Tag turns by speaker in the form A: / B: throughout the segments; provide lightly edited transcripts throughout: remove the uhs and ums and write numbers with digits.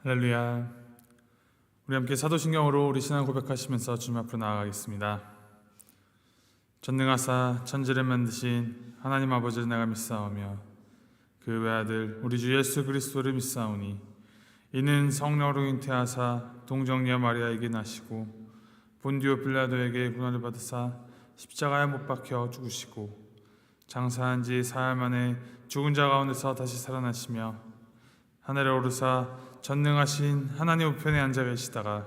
A: 할렐루야. 우리 함께 사도신경으로 우리 신앙 고백하시면서 주님 앞으로 나아가겠습니다. 전능하사 천지를 만드신 하나님 아버지를 내가 믿사오며 그 외아들 우리 주 예수 그리스도를 믿사오니 이는 성령으로 잉태하사 동정녀 마리아에게 나시고 본디오 빌라도에게 고난을 받으사 십자가에 못 박혀 죽으시고 장사한 지 사흘 만에 죽은 자 가운데서 다시 살아나시며 하늘에 오르사 전능하신 하나님 우편에 앉아 계시다가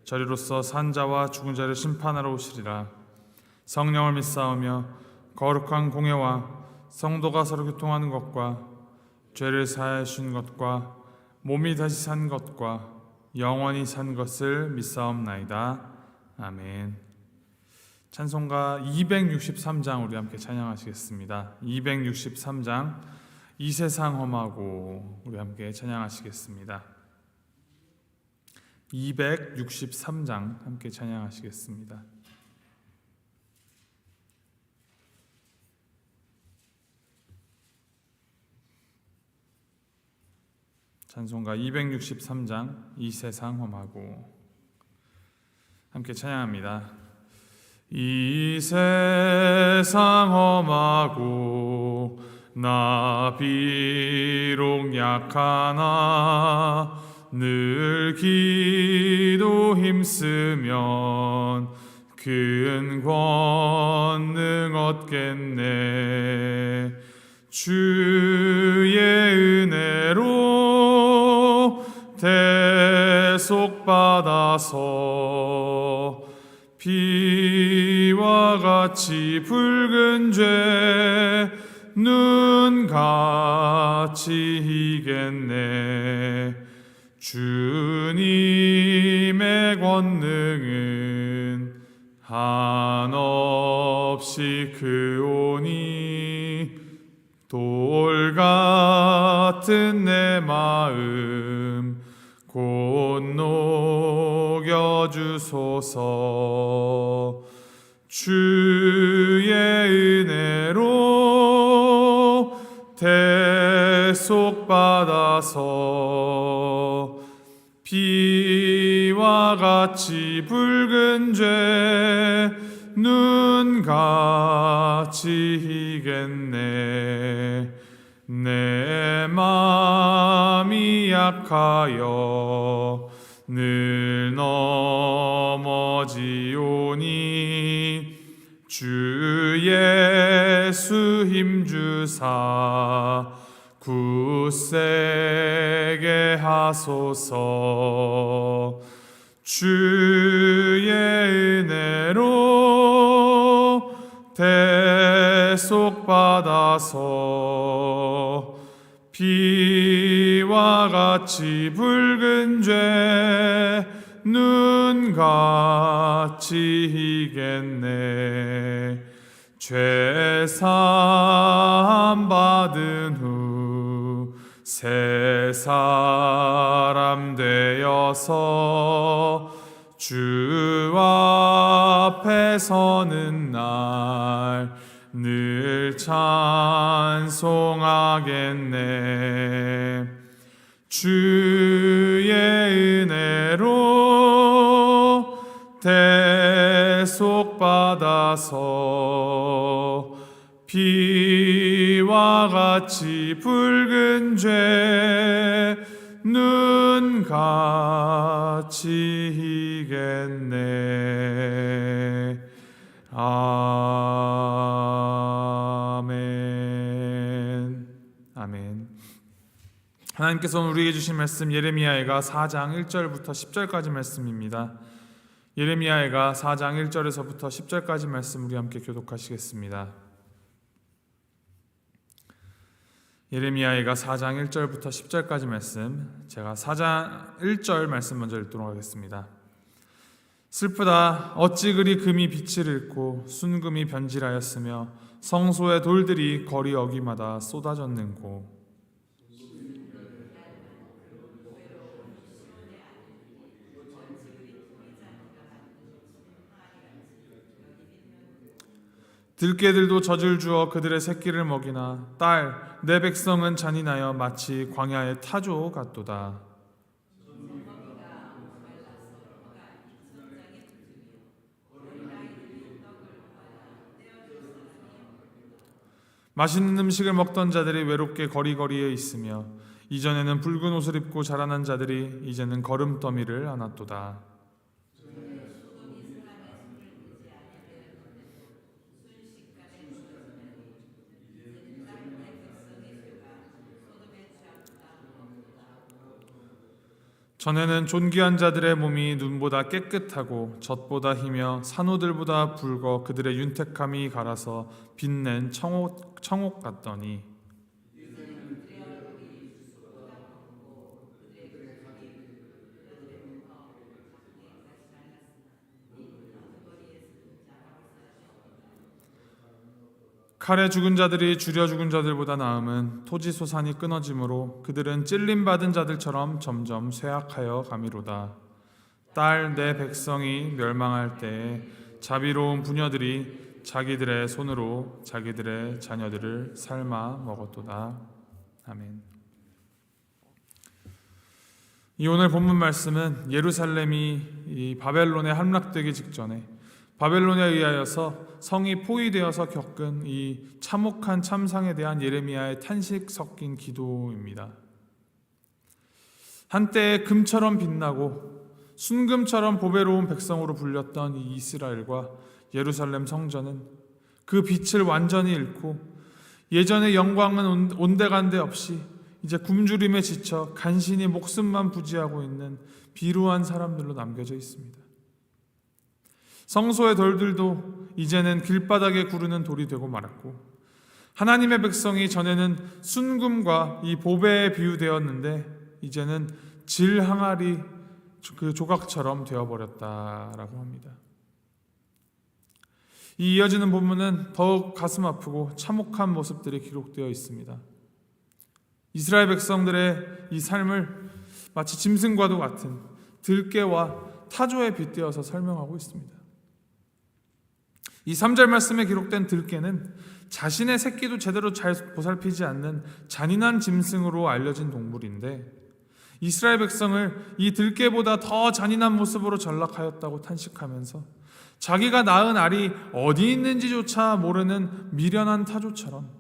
A: 저리로서 산 자와 죽은 자를 심판하러 오시리라. 성령을 믿사오며 거룩한 공예와 성도가 서로 교통하는 것과 죄를 사하여 주신 것과 몸이 다시 산 것과 영원히 산 것을 믿사옵나이다. 아멘. 찬송가 263장 우리 함께 찬양하시겠습니다. 263장 이 세상 험하고 우리 함께 찬양하시겠습니다. 263장 함께 찬양하시겠습니다. 찬송가 263장 이 세상 험하고 함께 찬양합니다. 이 세상 험하고 나 비록 약하나 늘 기도 힘쓰면 큰 권능 얻겠네. 주의 은혜로 대속받아서 비와 같이 붉은 죄 눈같이 이겠네. 주님의 권능은 한없이 크오니 돌 같은 내 마음 곧 녹여주소서. 주의 은혜로 대속받아서 비와 같이 붉은 죄 눈같이 이겠네. 내 맘이 약하여 늘 넘어지오니 주 예수 힘주사 굳세게 하소서. 주의 은혜로 대속받아서 비와 같이 붉은 죄 눈같이 이겠네. 죄 사함 받은 후 새 사람 되어서 주 앞에 서는 날 늘 찬송하겠네. 주의 은혜로 대속받아서 비와 같이 붉은 죄 눈같이 이겠네. 아멘. 아멘. 하나님께서 우리에게 주신 말씀 예레미야가 4장 1절부터 10절까지 말씀입니다. 예레미야가 4장 1절에서부터 10절까지 말씀 우리 함께 교독하시겠습니다. 예레미야가 4장 1절부터 10절까지 말씀, 제가 4장 1절 말씀 먼저 읽도록 하겠습니다. 슬프다. 어찌 그리 금이 빛을 잃고 순금이 변질하였으며 성소의 돌들이 거리 어기마다 쏟아졌는고. 들깨들도 젖을 주어 그들의 새끼를 먹이나 딸 내 백성은 잔인하여 마치 광야의 타조 같도다. 맛있는 음식을 먹던 자들이 외롭게 거리거리에 있으며 이전에는 붉은 옷을 입고 자라난 자들이 이제는 거름더미를 안았도다. 전에는 존귀한 자들의 몸이 눈보다 깨끗하고 젖보다 희며 산호들보다 붉어 그들의 윤택함이 갈아서 빛낸 청옥 같더니 칼에 죽은 자들이 줄여 죽은 자들보다 나음은 토지 소산이 끊어짐으로 그들은 찔림받은 자들처럼 점점 쇠약하여 가미로다. 딸 내 백성이 멸망할 때에 자비로운 부녀들이 자기들의 손으로 자기들의 자녀들을 삶아 먹었도다. 아멘. 이 오늘 본문 말씀은 예루살렘이 이 바벨론에 함락되기 직전에 바벨론에 의하여서 성이 포위되어서 겪은 이 참혹한 참상에 대한 예레미야의 탄식 섞인 기도입니다. 한때 금처럼 빛나고 순금처럼 보배로운 백성으로 불렸던 이 이스라엘과 예루살렘 성전은 그 빛을 완전히 잃고 예전의 영광은 온데간데 없이 이제 굶주림에 지쳐 간신히 목숨만 부지하고 있는 비루한 사람들로 남겨져 있습니다. 성소의 돌들도 이제는 길바닥에 구르는 돌이 되고 말았고 하나님의 백성이 전에는 순금과 이 보배에 비유되었는데 이제는 질 항아리 그 조각처럼 되어버렸다라고 합니다. 이 이어지는 본문은 더욱 가슴 아프고 참혹한 모습들이 기록되어 있습니다. 이스라엘 백성들의 이 삶을 마치 짐승과도 같은 들깨와 타조에 빗대어서 설명하고 있습니다. 이 3절 말씀에 기록된 들깨는 자신의 새끼도 제대로 잘 보살피지 않는 잔인한 짐승으로 알려진 동물인데 이스라엘 백성을 이 들깨보다 더 잔인한 모습으로 전락하였다고 탄식하면서 자기가 낳은 알이 어디 있는지조차 모르는 미련한 타조처럼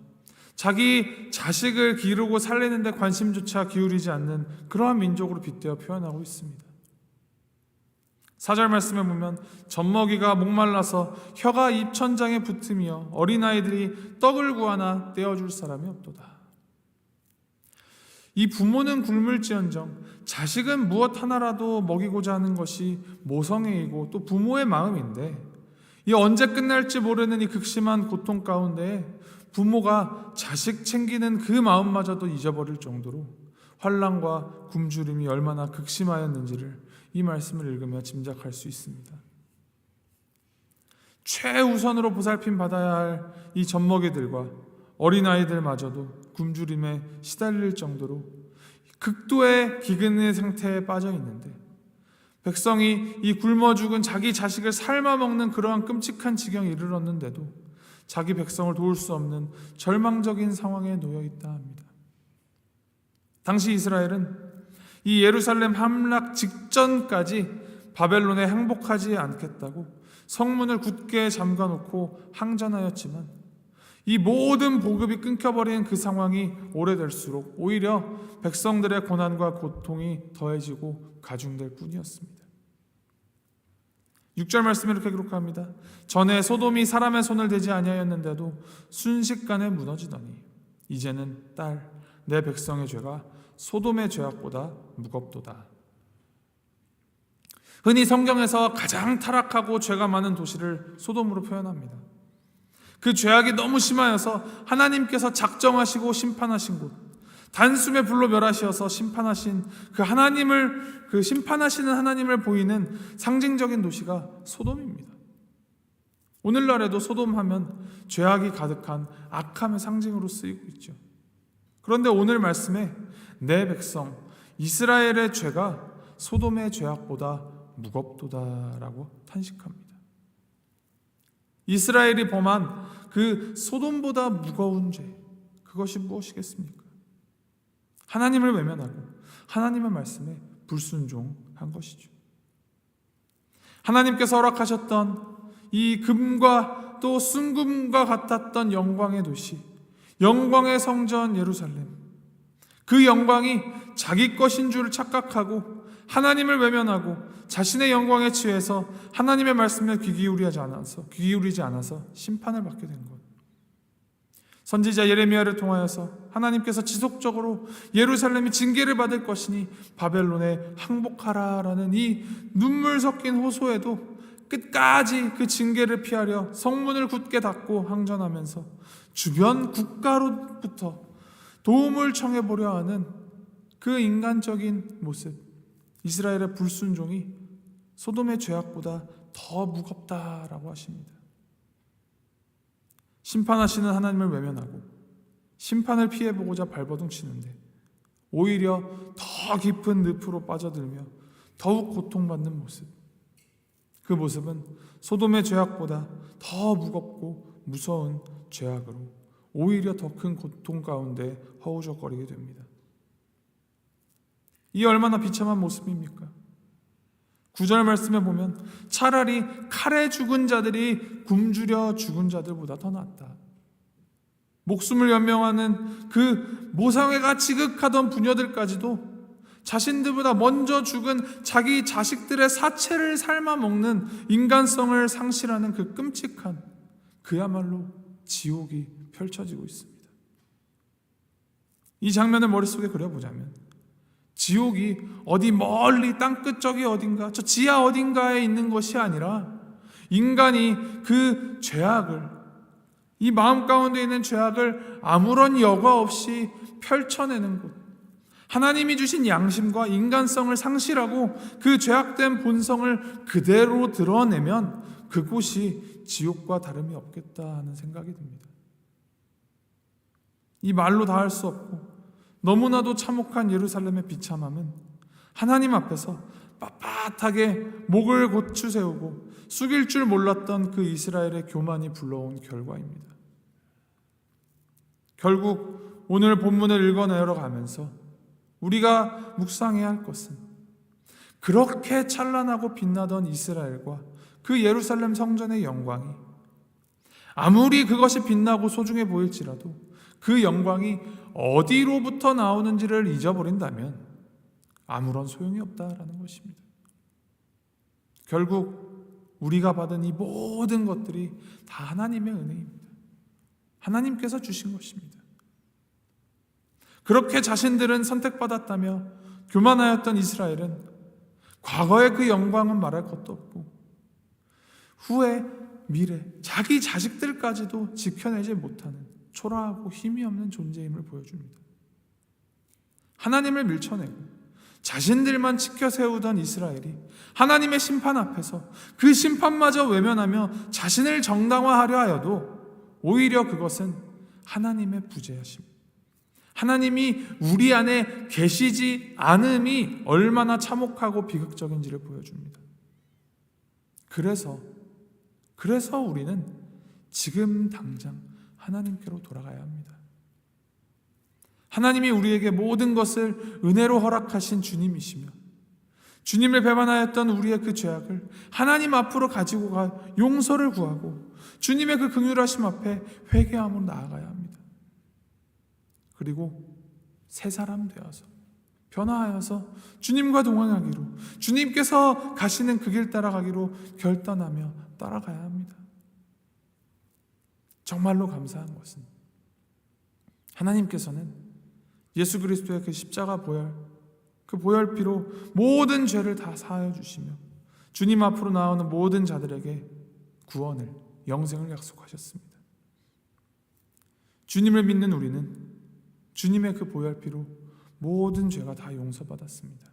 A: 자기 자식을 기르고 살리는데 관심조차 기울이지 않는 그러한 민족으로 빗대어 표현하고 있습니다. 4절 말씀에 보면 젖먹이가 목말라서 혀가 입천장에 붙으며 어린아이들이 떡을 구하나 떼어줄 사람이 없도다. 이 부모는 굶을지언정 자식은 무엇 하나라도 먹이고자 하는 것이 모성애이고 또 부모의 마음인데 이 언제 끝날지 모르는 이 극심한 고통 가운데 부모가 자식 챙기는 그 마음마저도 잊어버릴 정도로 환난과 굶주림이 얼마나 극심하였는지를 이 말씀을 읽으며 짐작할 수 있습니다. 최우선으로 보살핌 받아야 할 이 젖먹이들과 어린아이들마저도 굶주림에 시달릴 정도로 극도의 기근의 상태에 빠져 있는데 백성이 이 굶어 죽은 자기 자식을 삶아 먹는 그러한 끔찍한 지경에 이르렀는데도 자기 백성을 도울 수 없는 절망적인 상황에 놓여 있다 합니다. 당시 이스라엘은 이 예루살렘 함락 직전까지 바벨론에 항복하지 않겠다고 성문을 굳게 잠가놓고 항전하였지만 이 모든 보급이 끊겨버린 그 상황이 오래될수록 오히려 백성들의 고난과 고통이 더해지고 가중될 뿐이었습니다. 6절 말씀에 이렇게 기록합니다. 전에 소돔이 사람의 손을 대지 아니하였는데도 순식간에 무너지더니 이제는 딸 내 백성의 죄가 소돔의 죄악보다 무겁도다. 흔히 성경에서 가장 타락하고 죄가 많은 도시를 소돔으로 표현합니다. 그 죄악이 너무 심하여서 하나님께서 작정하시고 심판하신 곳, 단숨에 불로 멸하시어서 심판하신 그 심판하시는 하나님을 보이는 상징적인 도시가 소돔입니다. 오늘날에도 소돔 하면 죄악이 가득한 악함의 상징으로 쓰이고 있죠. 그런데 오늘 말씀에 내 백성 이스라엘의 죄가 소돔의 죄악보다 무겁도다라고 탄식합니다. 이스라엘이 범한 그 소돔보다 무거운 죄, 그것이 무엇이겠습니까? 하나님을 외면하고 하나님의 말씀에 불순종한 것이죠. 하나님께서 허락하셨던 이 금과 또 순금과 같았던 영광의 도시, 영광의 성전 예루살렘, 그 영광이 자기 것인 줄 착각하고 하나님을 외면하고 자신의 영광에 취해서 하나님의 말씀에 귀 기울이지 않아서 심판을 받게 된 것. 선지자 예레미야를 통하여서 하나님께서 지속적으로 예루살렘이 징계를 받을 것이니 바벨론에 항복하라라는 이 눈물 섞인 호소에도 끝까지 그 징계를 피하려 성문을 굳게 닫고 항전하면서 주변 국가로부터 도움을 청해보려 하는 그 인간적인 모습, 이스라엘의 불순종이 소돔의 죄악보다 더 무겁다라고 하십니다. 심판하시는 하나님을 외면하고 심판을 피해보고자 발버둥 치는데 오히려 더 깊은 늪으로 빠져들며 더욱 고통받는 모습, 그 모습은 소돔의 죄악보다 더 무겁고 무서운 죄악으로 오히려 더 큰 고통 가운데 허우적거리게 됩니다. 이 얼마나 비참한 모습입니까? 9절 말씀에 보면 차라리 칼에 죽은 자들이 굶주려 죽은 자들보다 더 낫다. 목숨을 연명하는 그 모상회가 지극하던 부녀들까지도 자신들보다 먼저 죽은 자기 자식들의 사체를 삶아 먹는 인간성을 상실하는 그 끔찍한, 그야말로 지옥이 펼쳐지고 있습니다. 이 장면을 머릿속에 그려보자면 지옥이 어디 멀리 땅끝 저기 어딘가, 저 지하 어딘가에 있는 것이 아니라 인간이 그 죄악을, 이 마음 가운데 있는 죄악을 아무런 여과 없이 펼쳐내는 곳, 하나님이 주신 양심과 인간성을 상실하고 그 죄악된 본성을 그대로 드러내면 그곳이 지옥과 다름이 없겠다 하는 생각이 듭니다. 이 말로 다 할 수 없고 너무나도 참혹한 예루살렘의 비참함은 하나님 앞에서 빳빳하게 목을 고추 세우고 숙일 줄 몰랐던 그 이스라엘의 교만이 불러온 결과입니다. 결국 오늘 본문을 읽어내려 가면서 우리가 묵상해야 할 것은 그렇게 찬란하고 빛나던 이스라엘과 그 예루살렘 성전의 영광이 아무리 그것이 빛나고 소중해 보일지라도 그 영광이 어디로부터 나오는지를 잊어버린다면 아무런 소용이 없다라는 것입니다. 결국 우리가 받은 이 모든 것들이 다 하나님의 은혜입니다. 하나님께서 주신 것입니다. 그렇게 자신들은 선택받았다며 교만하였던 이스라엘은 과거의 그 영광은 말할 것도 없고 후에 미래, 자기 자식들까지도 지켜내지 못하는 초라하고 힘이 없는 존재임을 보여줍니다. 하나님을 밀쳐내고 자신들만 지켜 세우던 이스라엘이 하나님의 심판 앞에서 그 심판마저 외면하며 자신을 정당화하려 하여도 오히려 그것은 하나님의 부재하심, 하나님이 우리 안에 계시지 않음이 얼마나 참혹하고 비극적인지를 보여줍니다. 그래서 우리는 지금 당장 하나님께로 돌아가야 합니다. 하나님이 우리에게 모든 것을 은혜로 허락하신 주님이시며 주님을 배반하였던 우리의 그 죄악을 하나님 앞으로 가지고 가 용서를 구하고 주님의 그 긍휼하심 앞에 회개함으로 나아가야 합니다. 그리고 새 사람 되어서 변화하여서 주님과 동행하기로, 주님께서 가시는 그 길 따라가기로 결단하며 따라가야 합니다. 정말로 감사한 것은 하나님께서는 예수 그리스도의 그 십자가 보혈, 그 보혈피로 모든 죄를 다 사하여 주시며 주님 앞으로 나오는 모든 자들에게 구원을, 영생을 약속하셨습니다. 주님을 믿는 우리는 주님의 그 보혈피로 모든 죄가 다 용서받았습니다.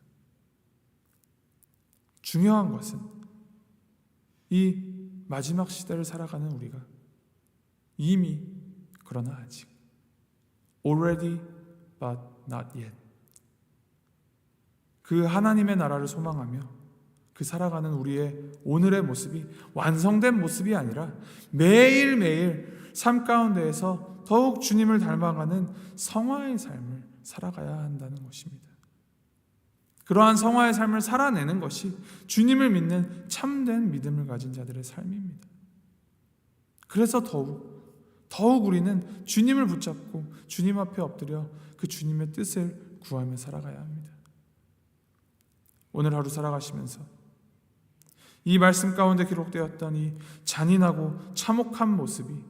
A: 중요한 것은 이 마지막 시대를 살아가는 우리가 이미, 그러나 아직, already but not yet, 그 하나님의 나라를 소망하며 그 살아가는 우리의 오늘의 모습이 완성된 모습이 아니라 매일매일 삶 가운데에서 더욱 주님을 닮아가는 성화의 삶을 살아가야 한다는 것입니다. 그러한 성화의 삶을 살아내는 것이 주님을 믿는 참된 믿음을 가진 자들의 삶입니다. 그래서 더욱 우리는 주님을 붙잡고 주님 앞에 엎드려 그 주님의 뜻을 구하며 살아가야 합니다. 오늘 하루 살아가시면서 이 말씀 가운데 기록되었던 이 잔인하고 참혹한 모습이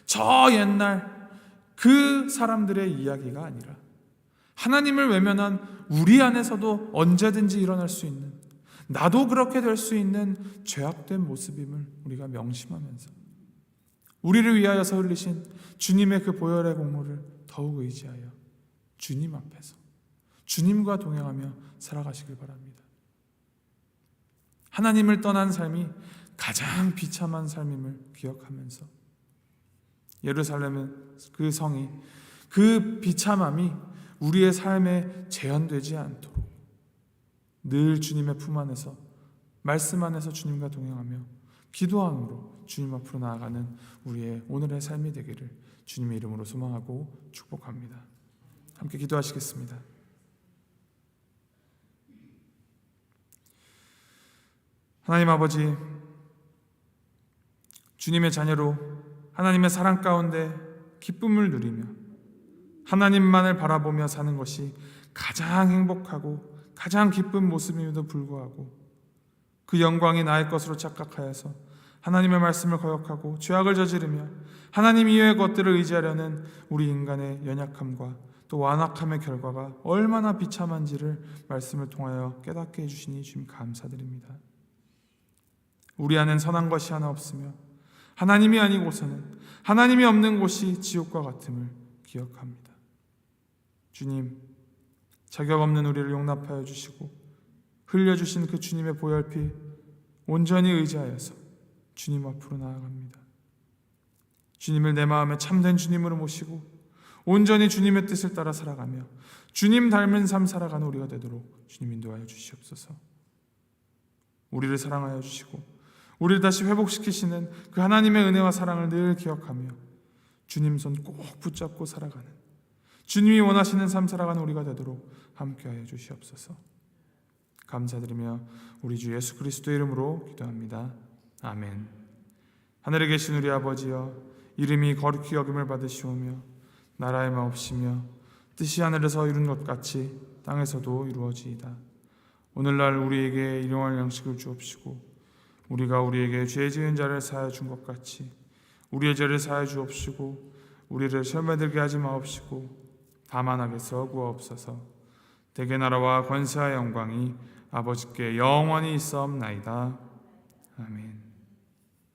A: 저 옛날 그 사람들의 이야기가 아니라 하나님을 외면한 우리 안에서도 언제든지 일어날 수 있는, 나도 그렇게 될 수 있는 죄악된 모습임을 우리가 명심하면서 우리를 위하여서 흘리신 주님의 그 보혈의 공로를 더욱 의지하여 주님 앞에서 주님과 동행하며 살아가시길 바랍니다. 하나님을 떠난 삶이 가장 비참한 삶임을 기억하면서 예루살렘은 그 성이, 그 비참함이 우리의 삶에 재현되지 않도록 늘 주님의 품 안에서, 말씀 안에서 주님과 동행하며 기도함으로 주님 앞으로 나아가는 우리의 오늘의 삶이 되기를 주님의 이름으로 소망하고 축복합니다. 함께 기도하시겠습니다. 하나님 아버지, 주님의 자녀로 하나님의 사랑 가운데 기쁨을 누리며 하나님만을 바라보며 사는 것이 가장 행복하고 가장 기쁜 모습임에도 불구하고 그 영광이 나의 것으로 착각하여서 하나님의 말씀을 거역하고 죄악을 저지르며 하나님 이외의 것들을 의지하려는 우리 인간의 연약함과 또 완악함의 결과가 얼마나 비참한지를 말씀을 통하여 깨닫게 해주시니 주님 감사드립니다. 우리 안엔 선한 것이 하나 없으며 하나님이 아니고서는 하나님이 없는 곳이 지옥과 같음을 기억합니다. 주님, 자격 없는 우리를 용납하여 주시고 흘려주신 그 주님의 보혈피 온전히 의지하여서 주님 앞으로 나아갑니다. 주님을 내 마음에 참된 주님으로 모시고 온전히 주님의 뜻을 따라 살아가며 주님 닮은 삶 살아가는 우리가 되도록 주님 인도하여 주시옵소서. 우리를 사랑하여 주시고 우리를 다시 회복시키시는 그 하나님의 은혜와 사랑을 늘 기억하며 주님 손 꼭 붙잡고 살아가는, 주님이 원하시는 삶 살아가는 우리가 되도록 함께하여 주시옵소서. 감사드리며 우리 주 예수 그리스도의 이름으로 기도합니다. 아멘. 하늘에 계신 우리 아버지여, 이름이 거룩히 여김을 받으시오며 나라의 마옵시며 뜻이 하늘에서 이룬 것 같이 땅에서도 이루어지이다. 오늘날 우리에게 일용할 양식을 주옵시고 우리가 우리에게 죄 지은 자를 사하여 준 것 같이 우리의 죄를 사하여 주옵시고 우리를 시험에 들게 하지 마옵시고 다만 악에서 구하옵소서. 대개 나라와 권세와 영광이 아버지께 영원히 있사옵나이다. 아멘.